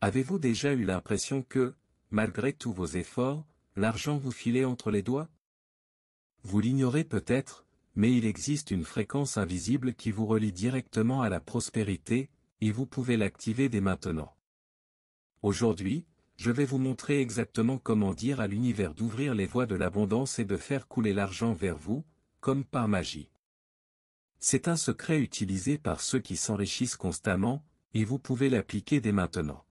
Avez-vous déjà eu l'impression que, malgré tous vos efforts, l'argent vous filait entre les doigts? Vous l'ignorez peut-être, mais il existe une fréquence invisible qui vous relie directement à la prospérité, et vous pouvez l'activer dès maintenant. Aujourd'hui, je vais vous montrer exactement comment dire à l'univers d'ouvrir les voies de l'abondance et de faire couler l'argent vers vous, comme par magie. C'est un secret utilisé par ceux qui s'enrichissent constamment, et vous pouvez l'appliquer dès maintenant.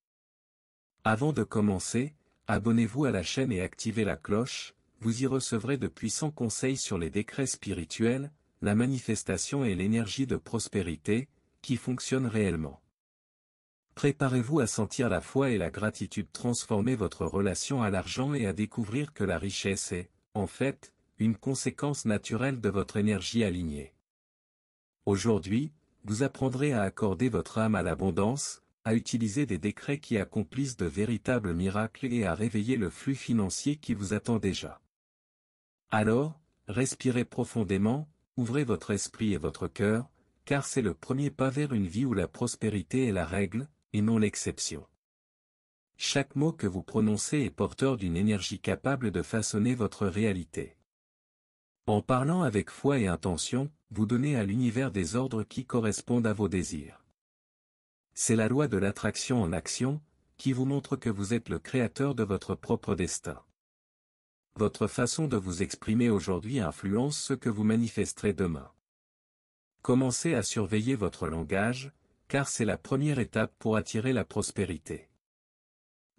Avant de commencer, abonnez-vous à la chaîne et activez la cloche, vous y recevrez de puissants conseils sur les décrets spirituels, la manifestation et l'énergie de prospérité, qui fonctionnent réellement. Préparez-vous à sentir la foi et la gratitude transformer votre relation à l'argent et à découvrir que la richesse est, en fait, une conséquence naturelle de votre énergie alignée. Aujourd'hui, vous apprendrez à accorder votre âme à l'abondance, à utiliser des décrets qui accomplissent de véritables miracles et à réveiller le flux financier qui vous attend déjà. Alors, respirez profondément, ouvrez votre esprit et votre cœur, car c'est le premier pas vers une vie où la prospérité est la règle, et non l'exception. Chaque mot que vous prononcez est porteur d'une énergie capable de façonner votre réalité. En parlant avec foi et intention, vous donnez à l'univers des ordres qui correspondent à vos désirs. C'est la loi de l'attraction en action, qui vous montre que vous êtes le créateur de votre propre destin. Votre façon de vous exprimer aujourd'hui influence ce que vous manifesterez demain. Commencez à surveiller votre langage, car c'est la première étape pour attirer la prospérité.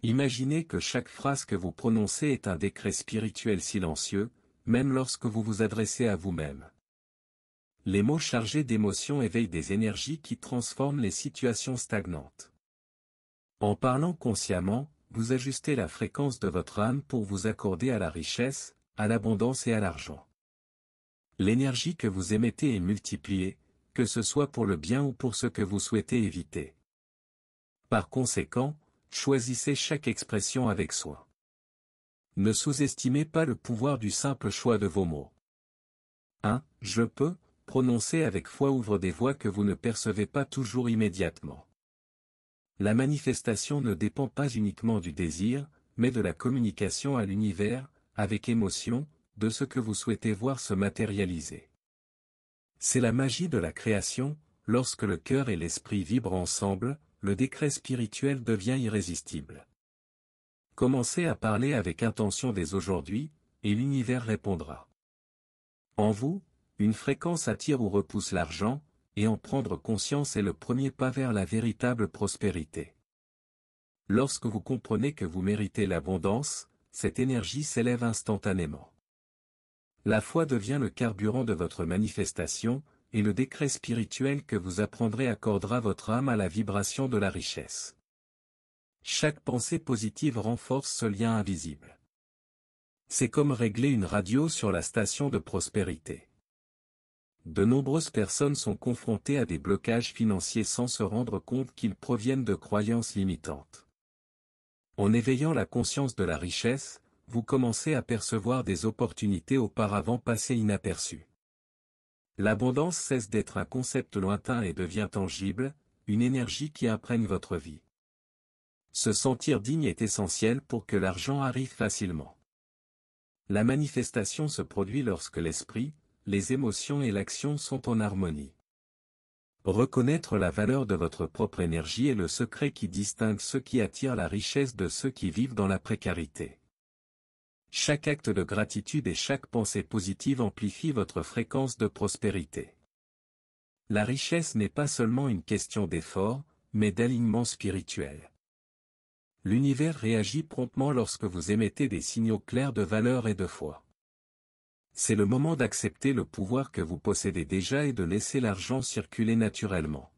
Imaginez que chaque phrase que vous prononcez est un décret spirituel silencieux, même lorsque vous vous adressez à vous-même. Les mots chargés d'émotions éveillent des énergies qui transforment les situations stagnantes. En parlant consciemment, vous ajustez la fréquence de votre âme pour vous accorder à la richesse, à l'abondance et à l'argent. L'énergie que vous émettez est multipliée, que ce soit pour le bien ou pour ce que vous souhaitez éviter. Par conséquent, choisissez chaque expression avec soin. Ne sous-estimez pas le pouvoir du simple choix de vos mots. Je peux, prononcer avec foi ouvre des voies que vous ne percevez pas toujours immédiatement. La manifestation ne dépend pas uniquement du désir, mais de la communication à l'univers, avec émotion, de ce que vous souhaitez voir se matérialiser. C'est la magie de la création, lorsque le cœur et l'esprit vibrent ensemble, le décret spirituel devient irrésistible. Commencez à parler avec intention dès aujourd'hui, et l'univers répondra. En vous, une fréquence attire ou repousse l'argent, et en prendre conscience est le premier pas vers la véritable prospérité. Lorsque vous comprenez que vous méritez l'abondance, cette énergie s'élève instantanément. La foi devient le carburant de votre manifestation, et le décret spirituel que vous apprendrez accordera votre âme à la vibration de la richesse. Chaque pensée positive renforce ce lien invisible. C'est comme régler une radio sur la station de prospérité. De nombreuses personnes sont confrontées à des blocages financiers sans se rendre compte qu'ils proviennent de croyances limitantes. En éveillant la conscience de la richesse, vous commencez à percevoir des opportunités auparavant passées inaperçues. L'abondance cesse d'être un concept lointain et devient tangible, une énergie qui imprègne votre vie. Se sentir digne est essentiel pour que l'argent arrive facilement. La manifestation se produit lorsque l'esprit, les émotions et l'action sont en harmonie. Reconnaître la valeur de votre propre énergie est le secret qui distingue ceux qui attirent la richesse de ceux qui vivent dans la précarité. Chaque acte de gratitude et chaque pensée positive amplifie votre fréquence de prospérité. La richesse n'est pas seulement une question d'effort, mais d'alignement spirituel. L'univers réagit promptement lorsque vous émettez des signaux clairs de valeur et de foi. C'est le moment d'accepter le pouvoir que vous possédez déjà et de laisser l'argent circuler naturellement.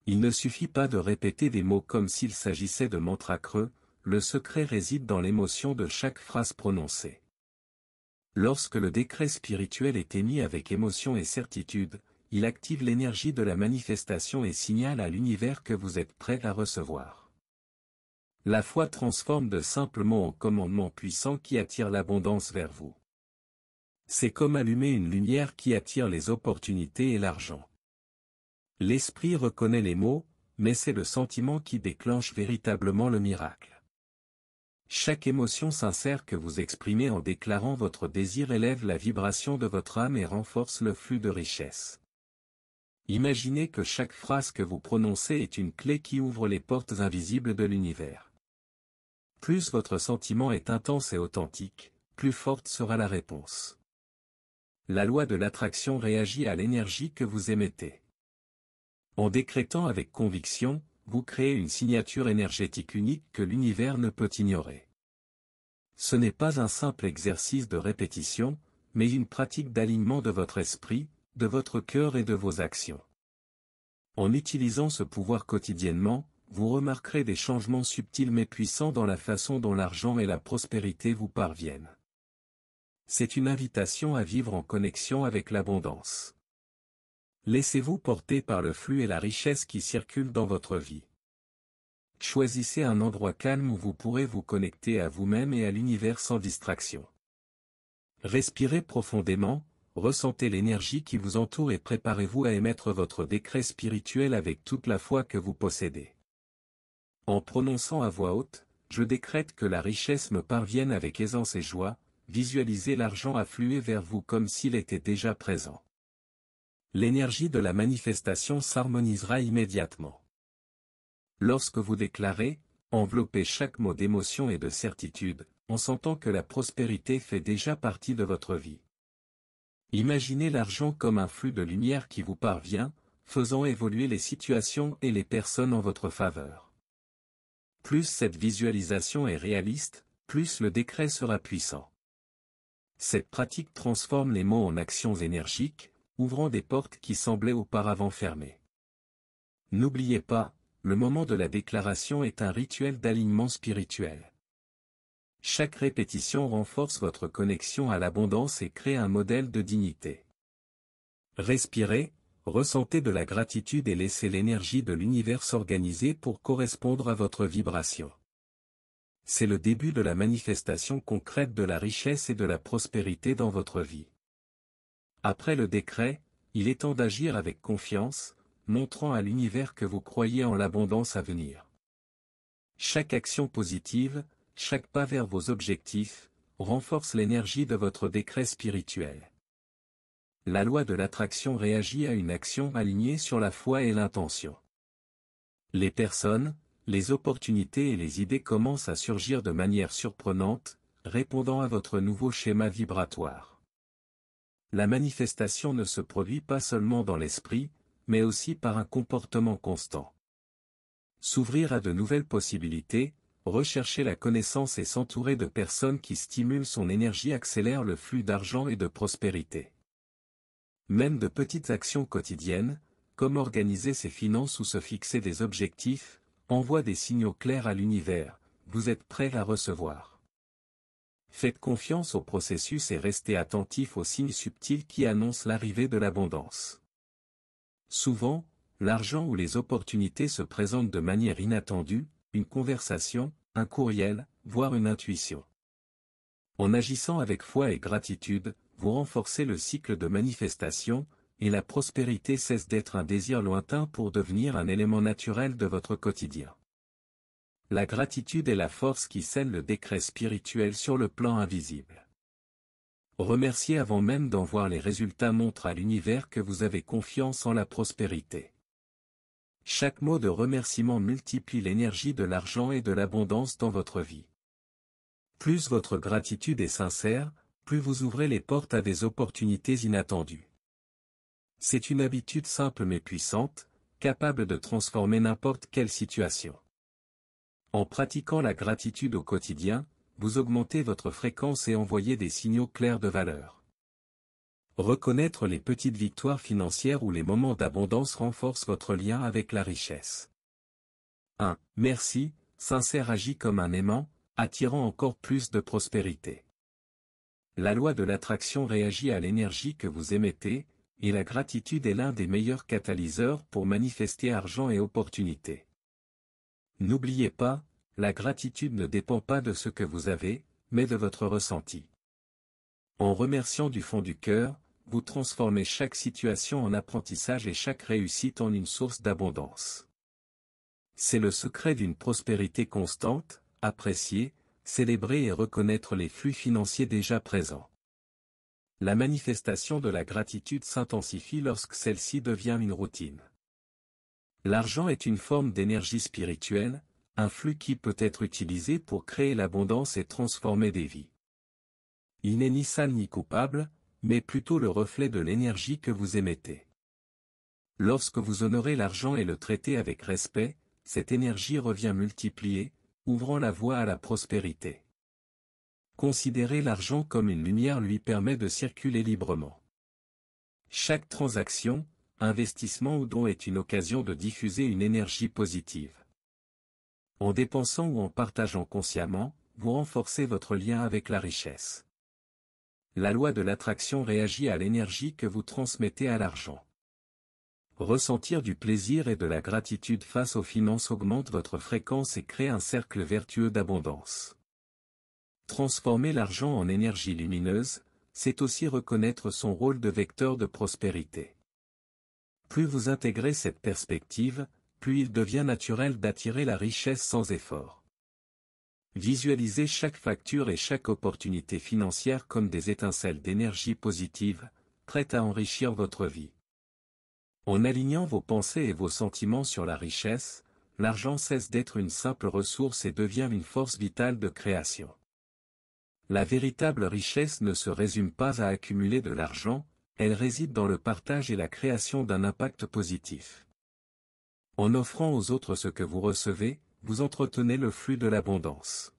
Il ne suffit pas de répéter des mots comme s'il s'agissait de mantras creux, le secret réside dans l'émotion de chaque phrase prononcée. Lorsque le décret spirituel est émis avec émotion et certitude, il active l'énergie de la manifestation et signale à l'univers que vous êtes prêt à recevoir. La foi transforme de simples mots en commandements puissants qui attirent l'abondance vers vous. C'est comme allumer une lumière qui attire les opportunités et l'argent. L'esprit reconnaît les mots, mais c'est le sentiment qui déclenche véritablement le miracle. Chaque émotion sincère que vous exprimez en déclarant votre désir élève la vibration de votre âme et renforce le flux de richesse. Imaginez que chaque phrase que vous prononcez est une clé qui ouvre les portes invisibles de l'univers. Plus votre sentiment est intense et authentique, plus forte sera la réponse. La loi de l'attraction réagit à l'énergie que vous émettez. En décrétant avec conviction, vous créez une signature énergétique unique que l'univers ne peut ignorer. Ce n'est pas un simple exercice de répétition, mais une pratique d'alignement de votre esprit, de votre cœur et de vos actions. En utilisant ce pouvoir quotidiennement, vous remarquerez des changements subtils mais puissants dans la façon dont l'argent et la prospérité vous parviennent. C'est une invitation à vivre en connexion avec l'abondance. Laissez-vous porter par le flux et la richesse qui circulent dans votre vie. Choisissez un endroit calme où vous pourrez vous connecter à vous-même et à l'univers sans distraction. Respirez profondément, ressentez l'énergie qui vous entoure et préparez-vous à émettre votre décret spirituel avec toute la foi que vous possédez. En prononçant à voix haute, je décrète que la richesse me parvienne avec aisance et joie, visualisez l'argent affluer vers vous comme s'il était déjà présent. L'énergie de la manifestation s'harmonisera immédiatement. Lorsque vous déclarez, enveloppez chaque mot d'émotion et de certitude, en sentant que la prospérité fait déjà partie de votre vie. Imaginez l'argent comme un flux de lumière qui vous parvient, faisant évoluer les situations et les personnes en votre faveur. Plus cette visualisation est réaliste, plus le décret sera puissant. Cette pratique transforme les mots en actions énergiques, ouvrant des portes qui semblaient auparavant fermées. N'oubliez pas, le moment de la déclaration est un rituel d'alignement spirituel. Chaque répétition renforce votre connexion à l'abondance et crée un modèle de dignité. Respirez, ressentez de la gratitude et laissez l'énergie de l'univers s'organiser pour correspondre à votre vibration. C'est le début de la manifestation concrète de la richesse et de la prospérité dans votre vie. Après le décret, il est temps d'agir avec confiance, montrant à l'univers que vous croyez en l'abondance à venir. Chaque action positive, chaque pas vers vos objectifs, renforce l'énergie de votre décret spirituel. La loi de l'attraction réagit à une action alignée sur la foi et l'intention. Les personnes, les opportunités et les idées commencent à surgir de manière surprenante, répondant à votre nouveau schéma vibratoire. La manifestation ne se produit pas seulement dans l'esprit, mais aussi par un comportement constant. S'ouvrir à de nouvelles possibilités, rechercher la connaissance et s'entourer de personnes qui stimulent son énergie accélère le flux d'argent et de prospérité. Même de petites actions quotidiennes, comme organiser ses finances ou se fixer des objectifs, envoient des signaux clairs à l'univers, vous êtes prêt à recevoir. Faites confiance au processus et restez attentif aux signes subtils qui annoncent l'arrivée de l'abondance. Souvent, l'argent ou les opportunités se présentent de manière inattendue, une conversation, un courriel, voire une intuition. En agissant avec foi et gratitude, vous renforcez le cycle de manifestation, et la prospérité cesse d'être un désir lointain pour devenir un élément naturel de votre quotidien. La gratitude est la force qui scelle le décret spirituel sur le plan invisible. Remercier avant même d'en voir les résultats montre à l'univers que vous avez confiance en la prospérité. Chaque mot de remerciement multiplie l'énergie de l'argent et de l'abondance dans votre vie. Plus votre gratitude est sincère, plus vous ouvrez les portes à des opportunités inattendues. C'est une habitude simple mais puissante, capable de transformer n'importe quelle situation. En pratiquant la gratitude au quotidien, vous augmentez votre fréquence et envoyez des signaux clairs de valeur. Reconnaître les petites victoires financières ou les moments d'abondance renforce votre lien avec la richesse. 1. Merci, sincère agit comme un aimant, attirant encore plus de prospérité. La loi de l'attraction réagit à l'énergie que vous émettez, et la gratitude est l'un des meilleurs catalyseurs pour manifester argent et opportunités. N'oubliez pas, la gratitude ne dépend pas de ce que vous avez, mais de votre ressenti. En remerciant du fond du cœur, vous transformez chaque situation en apprentissage et chaque réussite en une source d'abondance. C'est le secret d'une prospérité constante, apprécier, célébrer et reconnaître les flux financiers déjà présents. La manifestation de la gratitude s'intensifie lorsque celle-ci devient une routine. L'argent est une forme d'énergie spirituelle, un flux qui peut être utilisé pour créer l'abondance et transformer des vies. Il n'est ni sale ni coupable, mais plutôt le reflet de l'énergie que vous émettez. Lorsque vous honorez l'argent et le traitez avec respect, cette énergie revient multipliée, ouvrant la voie à la prospérité. Considérer l'argent comme une lumière lui permet de circuler librement. Chaque transaction, investissement ou don est une occasion de diffuser une énergie positive. En dépensant ou en partageant consciemment, vous renforcez votre lien avec la richesse. La loi de l'attraction réagit à l'énergie que vous transmettez à l'argent. Ressentir du plaisir et de la gratitude face aux finances augmente votre fréquence et crée un cercle vertueux d'abondance. Transformer l'argent en énergie lumineuse, c'est aussi reconnaître son rôle de vecteur de prospérité. Plus vous intégrez cette perspective, plus il devient naturel d'attirer la richesse sans effort. Visualisez chaque facture et chaque opportunité financière comme des étincelles d'énergie positive, prêtes à enrichir votre vie. En alignant vos pensées et vos sentiments sur la richesse, l'argent cesse d'être une simple ressource et devient une force vitale de création. La véritable richesse ne se résume pas à accumuler de l'argent, elle réside dans le partage et la création d'un impact positif. En offrant aux autres ce que vous recevez, vous entretenez le flux de l'abondance.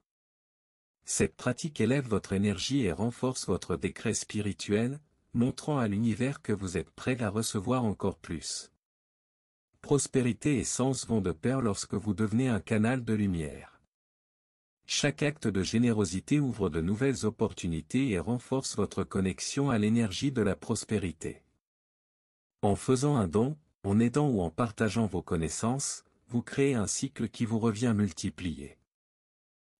Cette pratique élève votre énergie et renforce votre décret spirituel, montrant à l'univers que vous êtes prêt à recevoir encore plus. Prospérité et sens vont de pair lorsque vous devenez un canal de lumière. Chaque acte de générosité ouvre de nouvelles opportunités et renforce votre connexion à l'énergie de la prospérité. En faisant un don, en aidant ou en partageant vos connaissances, vous créez un cycle qui vous revient multiplié.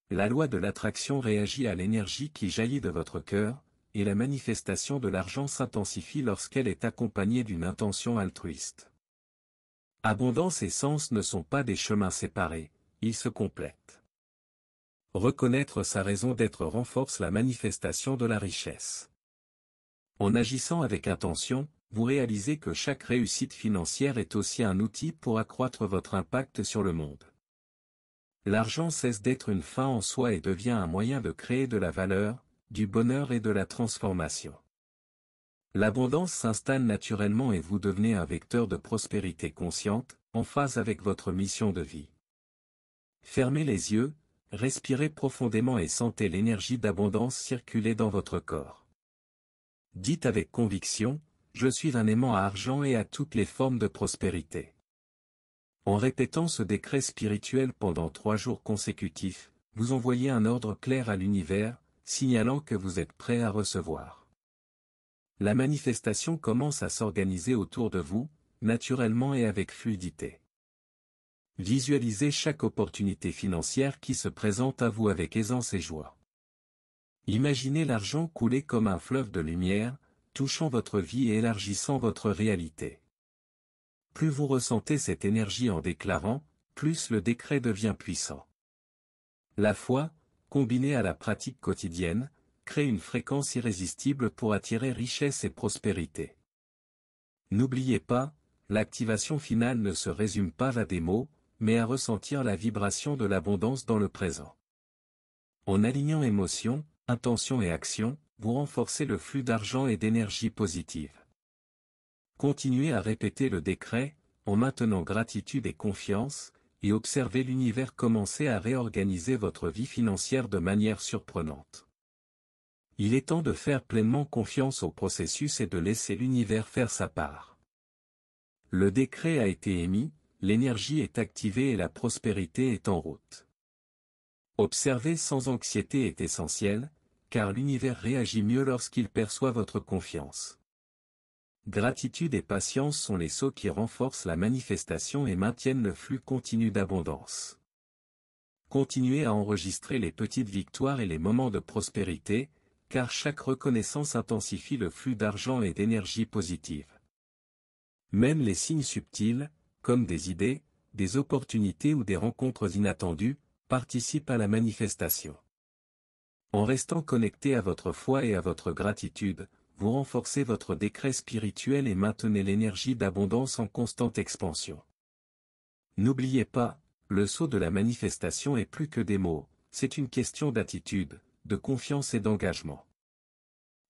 La loi de l'attraction réagit à l'énergie qui jaillit de votre cœur, et la manifestation de l'argent s'intensifie lorsqu'elle est accompagnée d'une intention altruiste. Abondance et sens ne sont pas des chemins séparés, ils se complètent. Reconnaître sa raison d'être renforce la manifestation de la richesse. En agissant avec intention, vous réalisez que chaque réussite financière est aussi un outil pour accroître votre impact sur le monde. L'argent cesse d'être une fin en soi et devient un moyen de créer de la valeur, du bonheur et de la transformation. L'abondance s'installe naturellement et vous devenez un vecteur de prospérité consciente, en phase avec votre mission de vie. Fermez les yeux, respirez profondément et sentez l'énergie d'abondance circuler dans votre corps. Dites avec conviction, je suis un aimant à argent et à toutes les formes de prospérité. En répétant ce décret spirituel pendant 3 jours consécutifs, vous envoyez un ordre clair à l'univers, signalant que vous êtes prêt à recevoir. La manifestation commence à s'organiser autour de vous, naturellement et avec fluidité. Visualisez chaque opportunité financière qui se présente à vous avec aisance et joie. Imaginez l'argent couler comme un fleuve de lumière, touchant votre vie et élargissant votre réalité. Plus vous ressentez cette énergie en déclarant, plus le décret devient puissant. La foi, combinée à la pratique quotidienne, crée une fréquence irrésistible pour attirer richesse et prospérité. N'oubliez pas, l'activation finale ne se résume pas à des mots, mais à ressentir la vibration de l'abondance dans le présent. En alignant émotion, intention et action, vous renforcez le flux d'argent et d'énergie positive. Continuez à répéter le décret, en maintenant gratitude et confiance, et observez l'univers commencer à réorganiser votre vie financière de manière surprenante. Il est temps de faire pleinement confiance au processus et de laisser l'univers faire sa part. Le décret a été émis, l'énergie est activée et la prospérité est en route. Observer sans anxiété est essentiel, car l'univers réagit mieux lorsqu'il perçoit votre confiance. Gratitude et patience sont les sceaux qui renforcent la manifestation et maintiennent le flux continu d'abondance. Continuez à enregistrer les petites victoires et les moments de prospérité, car chaque reconnaissance intensifie le flux d'argent et d'énergie positive. Même les signes subtils, comme des idées, des opportunités ou des rencontres inattendues, participent à la manifestation. En restant connecté à votre foi et à votre gratitude, vous renforcez votre décret spirituel et maintenez l'énergie d'abondance en constante expansion. N'oubliez pas, le sceau de la manifestation est plus que des mots, c'est une question d'attitude, de confiance et d'engagement.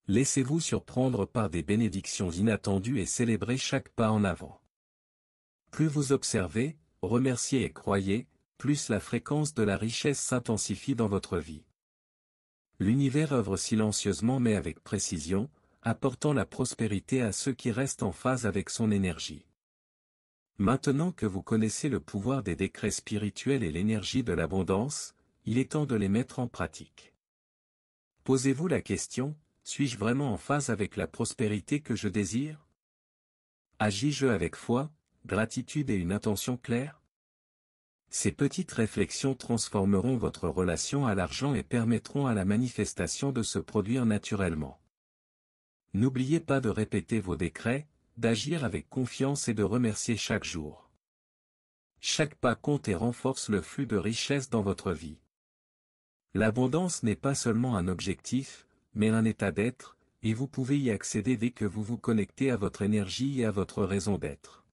Laissez-vous surprendre par des bénédictions inattendues et célébrez chaque pas en avant. Plus vous observez, remerciez et croyez, plus la fréquence de la richesse s'intensifie dans votre vie. L'univers œuvre silencieusement mais avec précision, apportant la prospérité à ceux qui restent en phase avec son énergie. Maintenant que vous connaissez le pouvoir des décrets spirituels et l'énergie de l'abondance, il est temps de les mettre en pratique. Posez-vous la question, suis-je vraiment en phase avec la prospérité que je désire? Agis-je avec foi, gratitude et une intention claire? Ces petites réflexions transformeront votre relation à l'argent et permettront à la manifestation de se produire naturellement. N'oubliez pas de répéter vos décrets, d'agir avec confiance et de remercier chaque jour. Chaque pas compte et renforce le flux de richesse dans votre vie. L'abondance n'est pas seulement un objectif, mais un état d'être, et vous pouvez y accéder dès que vous vous connectez à votre énergie et à votre raison d'être.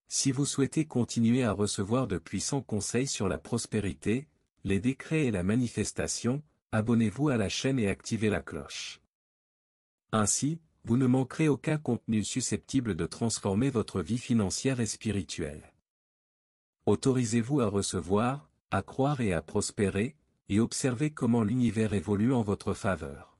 Si vous souhaitez continuer à recevoir de puissants conseils sur la prospérité, les décrets et la manifestation, abonnez-vous à la chaîne et activez la cloche. Ainsi, vous ne manquerez aucun contenu susceptible de transformer votre vie financière et spirituelle. Autorisez-vous à recevoir, à croire et à prospérer, et observez comment l'univers évolue en votre faveur.